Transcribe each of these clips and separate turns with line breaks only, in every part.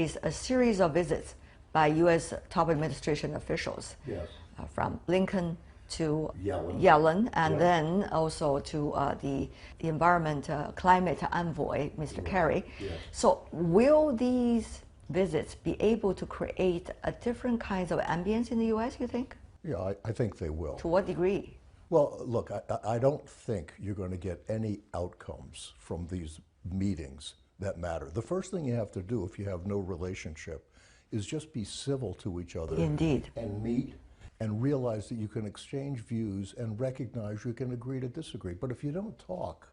days, a series of visits by U.S. top administration officials,
Yes.
From Lincoln to
Yellen.
and then also to the environment climate envoy, Mr. Kerry.
Yes.
So will these visits be able to create a different kinds of ambience in the U.S., you think?
Yeah, I think they will.
To what degree?
Well, look, I don't think you're going to get any outcomes from these meetings that matter. The first thing you have to do if you have no relationship is just be civil to each other.
Indeed.
And meet and realize that you can exchange views and recognize you can agree to disagree. But if you don't talk,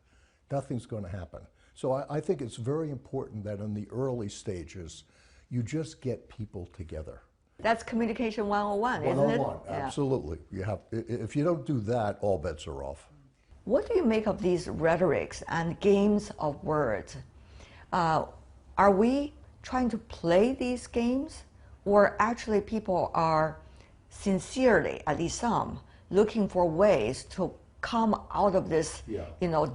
nothing's going to happen. So I think it's very important that in the early stages, you just get people together.
That's communication 101, isn't it?
101, absolutely. You have, if you don't do that, all bets are off.
What do you make of these rhetorics and games of words? Are we trying to play these games, or actually people are sincerely, at least some, looking for ways to come out of this,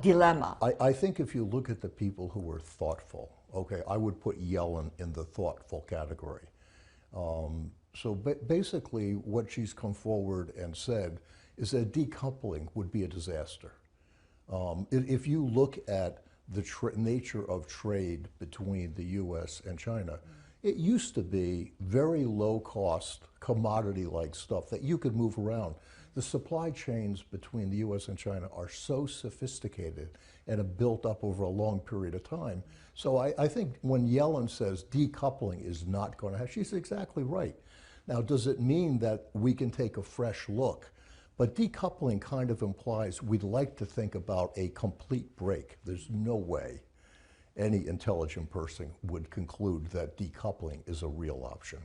dilemma?
I think if you look at the people who were thoughtful, okay, I would put Yellen in the thoughtful category. So basically what she's come forward and said is that decoupling would be a disaster. If you look at the nature of trade between the U.S. and China, it used to be very low-cost, commodity-like stuff that you could move around. The supply chains between the U.S. and China are so sophisticated and have built up over a long period of time. So I think when Yellen says decoupling is not going to happen, she's exactly right. Now, does it mean that we can take a fresh look? But decoupling kind of implies we'd like to think about a complete break. There's no way any intelligent person would conclude that decoupling is a real option.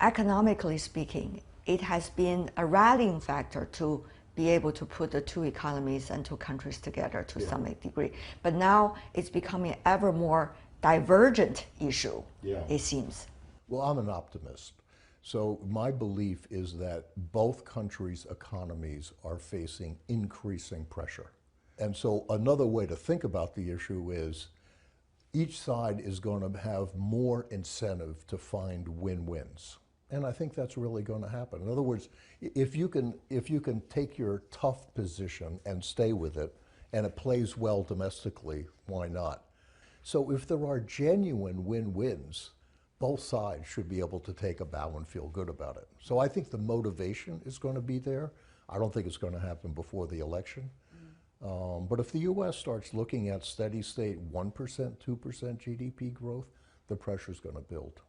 Economically speaking, it has been a rallying factor to be able to put the two economies and two countries together to some degree. But now it's becoming an ever more divergent issue, it seems.
Well, I'm an optimist. So my belief is that both countries' economies are facing increasing pressure. And so another way to think about the issue is each side is going to have more incentive to find win-wins. And I think that's really going to happen. In other words, if you can take your tough position and stay with it, and it plays well domestically, why not? So if there are genuine win-wins, both sides should be able to take a bow and feel good about it. So I think the motivation is going to be there. I don't think it's going to happen before the election. But if the U.S. starts looking at steady state 1%, 2% GDP growth, the pressure's going to build.